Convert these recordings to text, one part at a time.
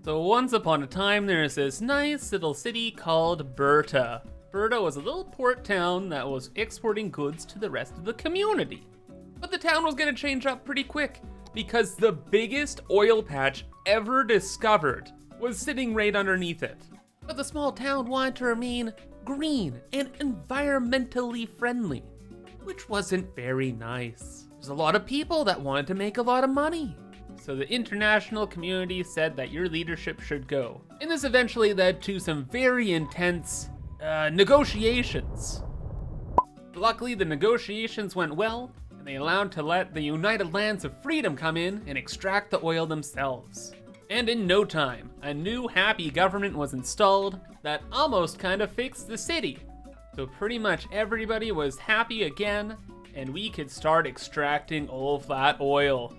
So once upon a time, there's this nice little city called Berta. Berta was a little port town that was exporting goods to the rest of the community. But the town was gonna change up pretty quick because the biggest oil patch ever discovered was sitting right underneath it. But the small town wanted to remain green and environmentally friendly, which wasn't very nice. There's a lot of people that wanted to make a lot of money. So the international community said that your leadership should go. And this eventually led to some very intense negotiations. Luckily, the negotiations went well, and they allowed to let the United Lands of Freedom come in and extract the oil themselves. And in no time, a new happy government was installed that almost kind of fixed the city. So pretty much everybody was happy again, and we could start extracting all of that oil.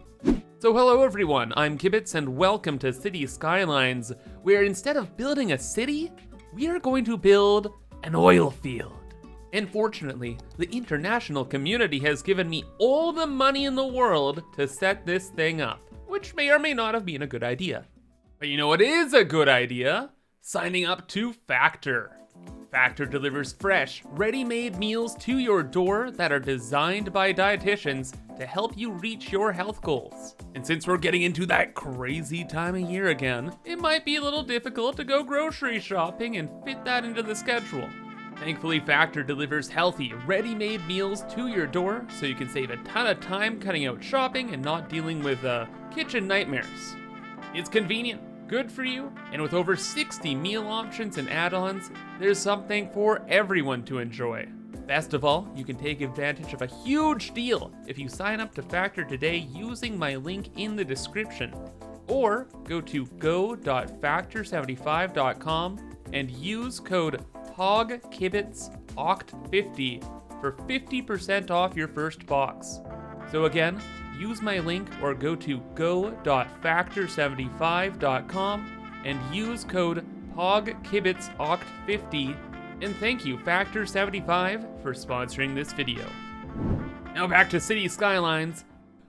So hello everyone, I'm ImKibitz and welcome to City Skylines, where instead of building a city, we are going to build an oil field. And fortunately, the international community has given me all the money in the world to set this thing up, which may or may not have been a good idea. But you know what is a good idea? Signing up to Factor. Factor delivers fresh, ready-made meals to your door that are designed by dietitians to help you reach your health goals. And since we're getting into that crazy time of year again, it might be a little difficult to go grocery shopping and fit that into the schedule. Thankfully, Factor delivers healthy, ready-made meals to your door so you can save a ton of time cutting out shopping and not dealing with kitchen nightmares. It's convenient, good for you, and with over 60 meal options and add-ons, there's something for everyone to enjoy. Best of all, you can take advantage of a huge deal if you sign up to Factor today using my link in the description. Or go to go.factor75.com and use code ImKibitz50 for 50% off your first box. So again, use my link or go to go.factor75.com and use code ImKibitz50. And thank you, Factor75, for sponsoring this video. Now back to City Skylines.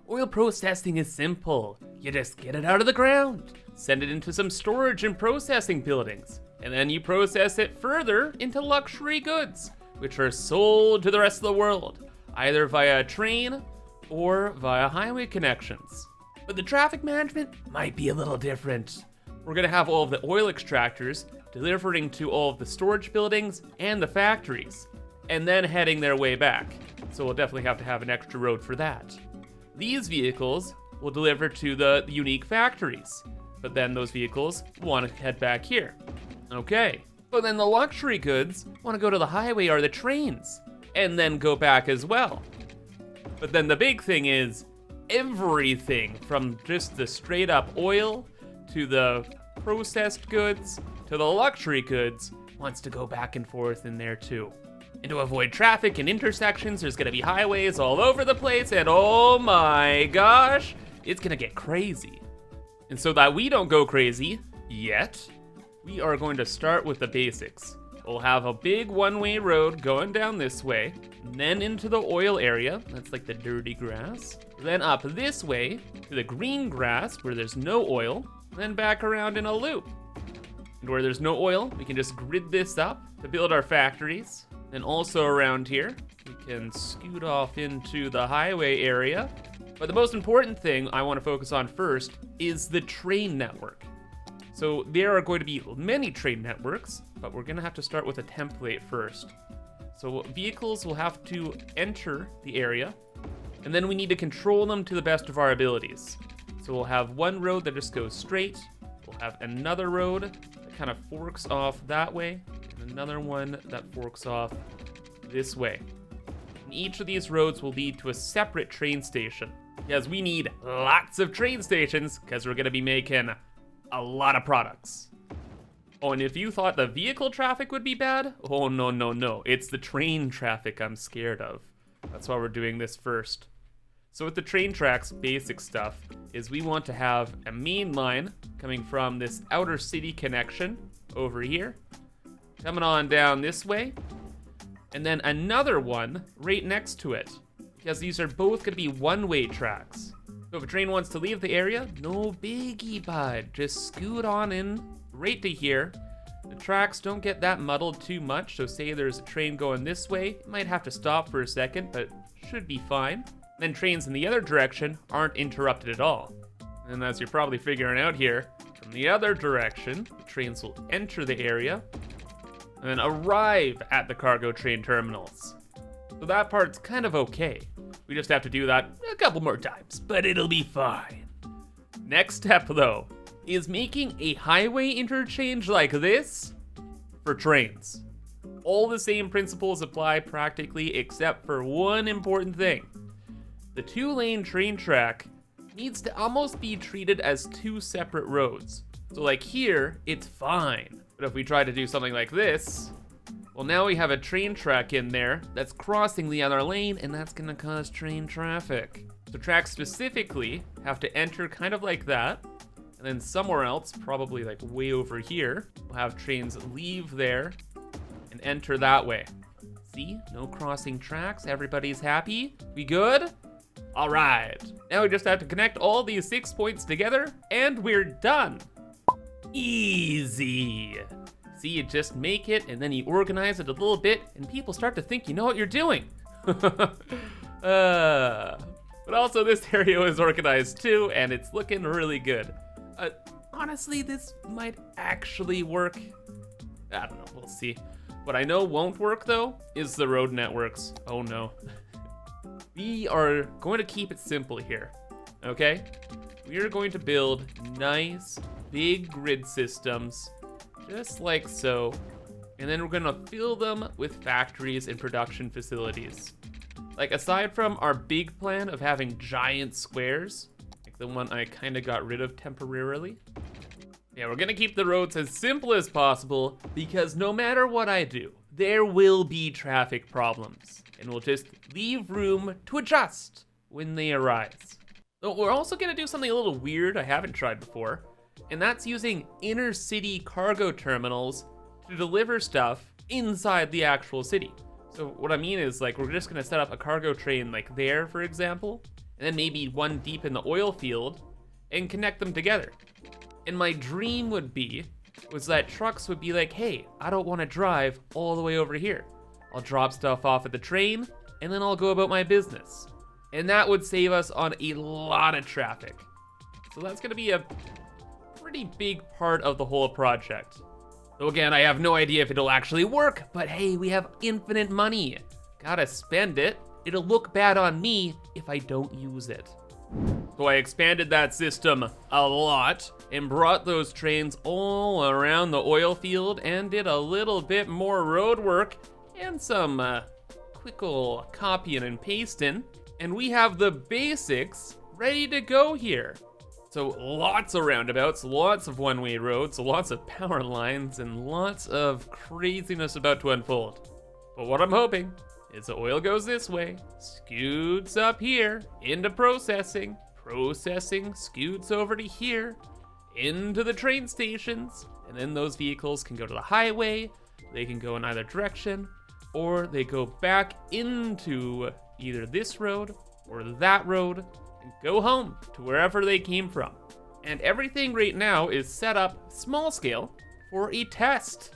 Oil processing is simple. You just get it out of the ground, send it into some storage and processing buildings, and then you process it further into luxury goods, which are sold to the rest of the world, either via train or via highway connections. But the traffic management might be a little different. We're gonna have all of the oil extractors delivering to all of the storage buildings and the factories, and then heading their way back. So we'll definitely have to have an extra road for that. These vehicles will deliver to the unique factories, but then those vehicles want to head back here. Okay, but then the luxury goods want to go to the highway or the trains, and then go back as well. But then the big thing is everything from just the straight up oil to the processed goods to the luxury goods wants to go back and forth in there too. And to avoid traffic and intersections, there's gonna be highways all over the place, and oh my gosh, it's gonna get crazy. And so that we don't go crazy yet, we are going to start with the basics. We'll have a big one-way road going down this way, and then into the oil area, that's like the dirty grass, then up this way to the green grass where there's no oil, then back around in a loop. And where there's no oil, we can just grid this up to build our factories. And also around here, we can scoot off into the highway area. But the most important thing I want to focus on first is the train network. So there are going to be many train networks, but we're gonna have to start with a template first. So vehicles will have to enter the area, and then we need to control them to the best of our abilities. So we'll have one road that just goes straight, we'll have another road that kind of forks off that way, and another one that forks off this way. And each of these roads will lead to a separate train station, because we need lots of train stations, because we're gonna be making a lot of products. Oh, and if you thought the vehicle traffic would be bad, oh no, no, no. It's the train traffic I'm scared of. That's why we're doing this first. So with the train tracks, basic stuff is we want to have a main line coming from this outer city connection over here, coming on down this way, and then another one right next to it, because these are both gonna be one-way tracks. So if a train wants to leave the area, no biggie, bud. Just scoot on in right to here. The tracks don't get that muddled too much, so say there's a train going this way, it might have to stop for a second, but should be fine. Then trains in the other direction aren't interrupted at all. And as you're probably figuring out here, from the other direction, the trains will enter the area and then arrive at the cargo train terminals. So that part's kind of okay. We just have to do that a couple more times, but it'll be fine. Next step though, is making a highway interchange like this for trains. All the same principles apply practically, except for one important thing. The 2-lane train track needs to almost be treated as 2 separate roads. So like here, it's fine. But if we try to do something like this, well, now we have a train track in there that's crossing the other lane, and that's gonna cause train traffic. So tracks specifically have to enter kind of like that, and then somewhere else, probably like way over here, we'll have trains leave there and enter that way. See, no crossing tracks, everybody's happy. We good? All right, now we just have to connect all these 6 points together and we're done. Easy. See, you just make it and then you organize it a little bit and people start to think you know what you're doing. But also this area is organized too and it's looking really good. Honestly, this might actually work. I don't know, we'll see. What I know won't work though is the road networks. Oh no. We are going to keep it simple here, okay? We are going to build nice, big grid systems, just like so. And then we're gonna fill them with factories and production facilities. Like aside from our big plan of having giant squares, like the one I kinda got rid of temporarily, yeah, we're gonna keep the roads as simple as possible because no matter what I do, there will be traffic problems and we'll just leave room to adjust when they arise. So we're also gonna do something a little weird I haven't tried before, and that's using inner city cargo terminals to deliver stuff inside the actual city. So what I mean is like, we're just gonna set up a cargo train like there, for example, and then maybe one deep in the oil field and connect them together. And my dream was that trucks would be like, hey, I don't wanna drive all the way over here. I'll drop stuff off at the train and then I'll go about my business. And that would save us on a lot of traffic. So that's gonna be a pretty big part of the whole project. So again, I have no idea if it'll actually work, but hey, we have infinite money. Gotta spend it. It'll look bad on me if I don't use it. So I expanded that system a lot and brought those trains all around the oil field and did a little bit more road work and some quick ol' copying and pasting. And we have the basics ready to go here. So lots of roundabouts, lots of one-way roads, lots of power lines, and lots of craziness about to unfold. But what I'm hoping is the oil goes this way, scoots up here, into processing, scoots over to here, into the train stations, and then those vehicles can go to the highway, they can go in either direction, or they go back into either this road or that road, and go home to wherever they came from. And everything right now is set up small scale for a test.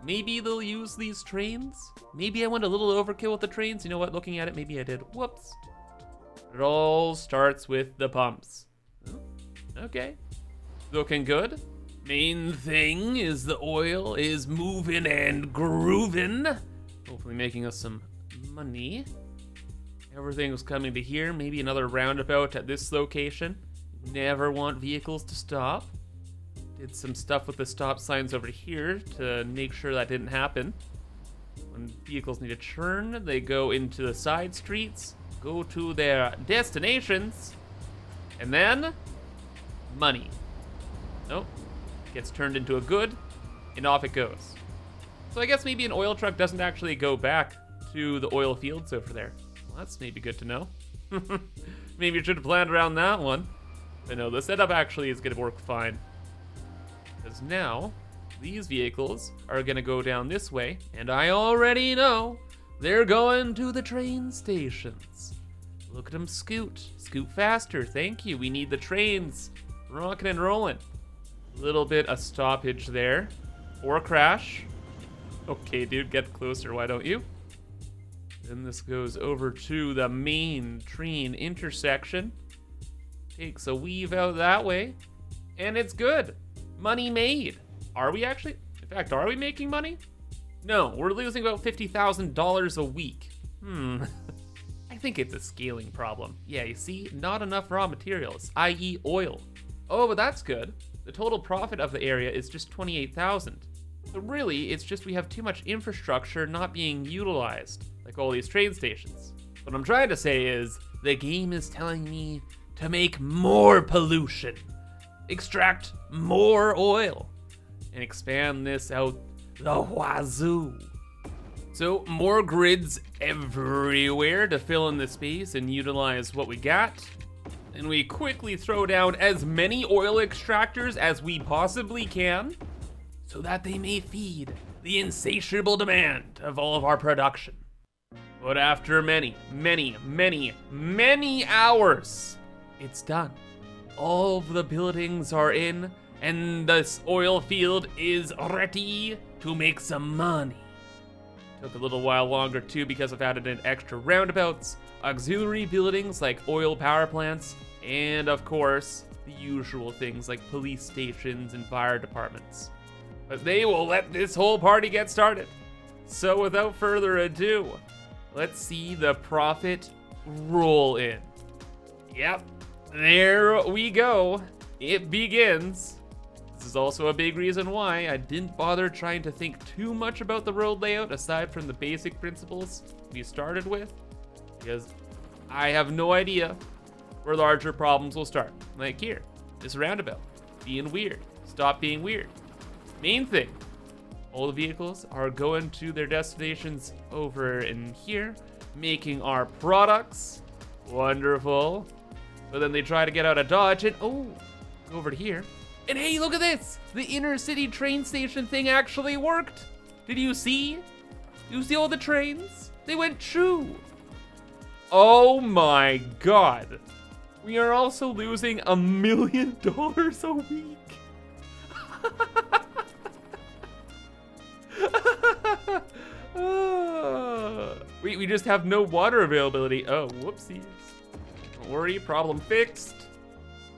Maybe they'll use these trains. Maybe I went a little overkill with the trains. You know what, looking at it, maybe I did. Whoops. It all starts with the pumps. Oh, okay, looking good. Main thing is the oil is moving and grooving. Hopefully making us some money. Everything was coming to here, maybe another roundabout at this location. Never want vehicles to stop. Did some stuff with the stop signs over here to make sure that didn't happen. When vehicles need to turn, they go into the side streets, go to their destinations, and then money. Nope, gets turned into a good, and off it goes. So I guess maybe an oil truck doesn't actually go back to the oil fields over there. Well, that's maybe good to know. Maybe you should have planned around that one. But no, the setup actually is gonna work fine. Because now, these vehicles are gonna go down this way, and I already know they're going to the train stations. Look at them scoot. Scoot faster, thank you. We need the trains rocking and rolling. Little bit of stoppage there. Or crash. Okay, dude, get closer, why don't you? Then this goes over to the main train intersection. Takes a weave out that way. And it's good. Money made. Are we actually? In fact, are we making money? No, we're losing about $50,000 a week. I think it's a scaling problem. Yeah, you see, not enough raw materials, i.e. oil. Oh, but that's good. The total profit of the area is just 28,000. So really, it's just we have too much infrastructure not being utilized, like all these train stations. What I'm trying to say is, the game is telling me to make more pollution, extract more oil, and expand this out the wazoo. So more grids everywhere to fill in the space and utilize what we got. And we quickly throw down as many oil extractors as we possibly can so that they may feed the insatiable demand of all of our production. But after many hours, it's done. All of the buildings are in and this oil field is ready to make some money. Took a little while longer too because I've added in extra roundabouts, auxiliary buildings like oil power plants, and of course, the usual things like police stations and fire departments. But they will let this whole party get started. So without further ado, let's see the profit roll in. Yep, there we go. It begins. This is also a big reason why I didn't bother trying to think too much about the road layout aside from the basic principles we started with, because I have no idea where larger problems will start. Like here, this roundabout, being weird. Stop being weird. Main thing, all the vehicles are going to their destinations over in here, making our products. Wonderful. But then they try to get out of Dodge and go over to here. And hey, look at this! The inner city train station thing actually worked! Did you see? You see all the trains? They went true! Oh my god! We are also losing $1 million a week! We just have no water availability. Oh, whoopsies. Don't worry, problem fixed.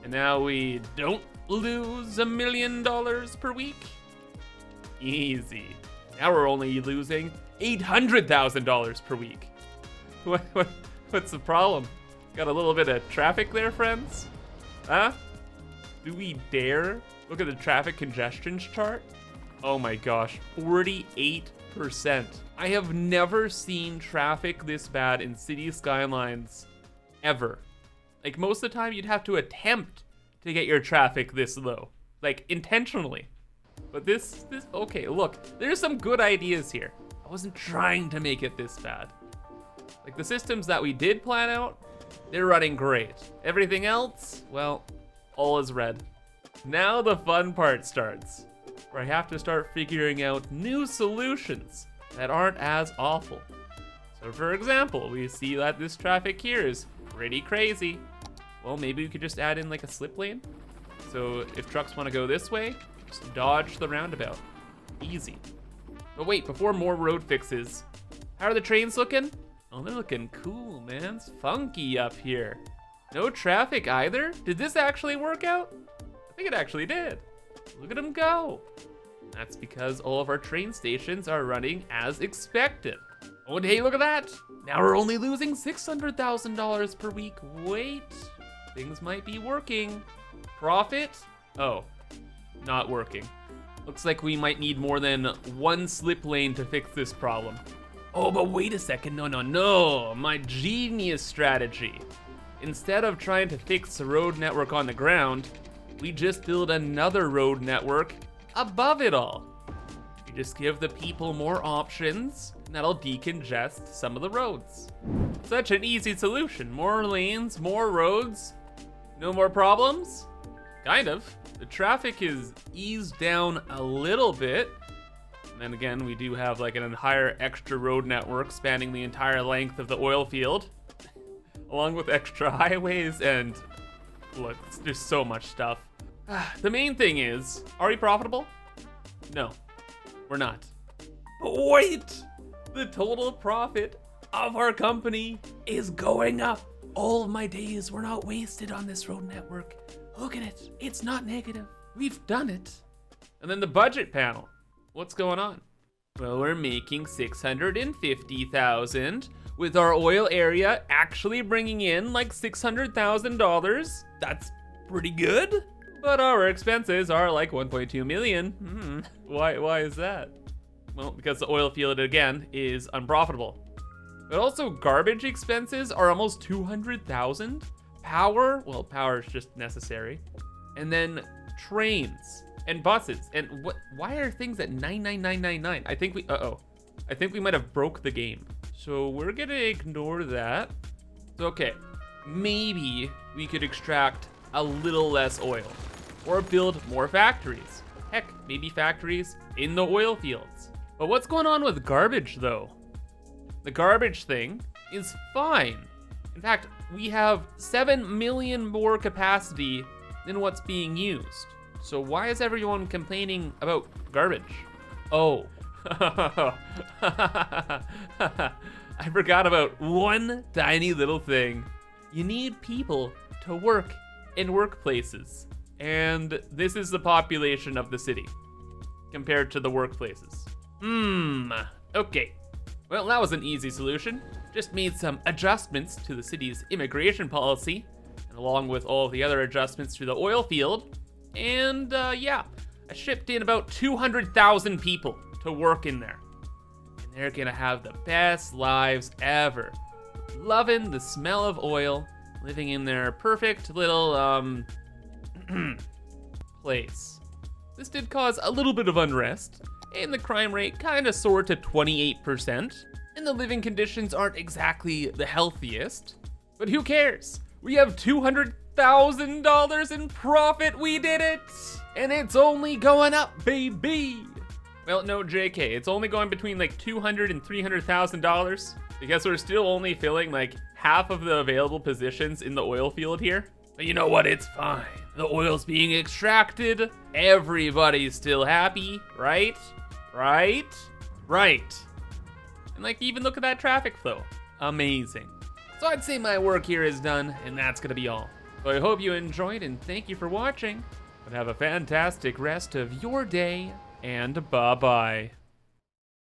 And now we don't lose $1 million per week? Easy. Now we're only losing $800,000 per week. What's the problem? Got a little bit of traffic there, friends? Huh? Do we dare? Look at the traffic congestion chart. Oh my gosh, 48%. I have never seen traffic this bad in City Skylines ever. Like most of the time you'd have to attempt to get your traffic this low, like intentionally. But this, okay, look, there's some good ideas here. I wasn't trying to make it this bad. Like the systems that we did plan out, they're running great. Everything else, well, all is red. Now the fun part starts, where I have to start figuring out new solutions that aren't as awful. So for example, we see that this traffic here is pretty crazy. Well, maybe we could just add in like a slip lane. So if trucks want to go this way, just dodge the roundabout. Easy. But wait, before more road fixes, how are the trains looking? Oh, they're looking cool, man. It's funky up here. No traffic either? Did this actually work out? I think it actually did. Look at them go. That's because all of our train stations are running as expected. Oh, and hey, look at that. Now we're only losing $600,000 per week. Wait, things might be working. Profit? Oh, not working. Looks like we might need more than one slip lane to fix this problem. Oh, but wait a second, no, my genius strategy. Instead of trying to fix the road network on the ground, we just build another road network above it all. We just give the people more options, and that'll decongest some of the roads. Such an easy solution. More lanes, more roads, no more problems? Kind of. The traffic is eased down a little bit. And then again, we do have like an entire extra road network spanning the entire length of the oil field. along with extra highways and look, there's so much stuff. The main thing is, are we profitable? No, we're not. But wait, the total profit of our company is going up. All of my days were not wasted on this road network. Look at it, it's not negative. We've done it. And then the budget panel, what's going on? Well, we're making 650,000 with our oil area actually bringing in like $600,000. That's pretty good. But our expenses are like 1.2 million. Why is that? Well, because the oil field again is unprofitable. But also garbage expenses are almost 200,000. Power, well, power is just necessary. And then trains and buses. And why are things at 99999? I think we might have broke the game. So we're gonna ignore that. So okay, maybe we could extract a little less oil or build more factories. Heck, maybe factories in the oil fields. But what's going on with garbage though? The garbage thing is fine. In fact, we have 7 million more capacity than what's being used. So why is everyone complaining about garbage? Oh, I forgot about one tiny little thing. You need people to work in workplaces. And this is the population of the city compared to the workplaces. Okay. Well, that was an easy solution. Just made some adjustments to the city's immigration policy, and along with all the other adjustments to the oil field. And yeah, I shipped in about 200,000 people to work in there. And they're gonna have the best lives ever. Loving the smell of oil, living in their perfect little, place. This did cause a little bit of unrest, and the crime rate kind of soared to 28%, and the living conditions aren't exactly the healthiest. But who cares? We have $200,000 in profit, we did it! And it's only going up, baby! Well, no, JK, it's only going between like $200,000 and $300,000, because we're still only filling like half of the available positions in the oil field here. But you know what, it's fine. The oil's being extracted, everybody's still happy, right? Right? Right. And like, even look at that traffic flow. Amazing. So I'd say my work here is done, and that's gonna be all. So I hope you enjoyed, and thank you for watching. But have a fantastic rest of your day, and bye-bye.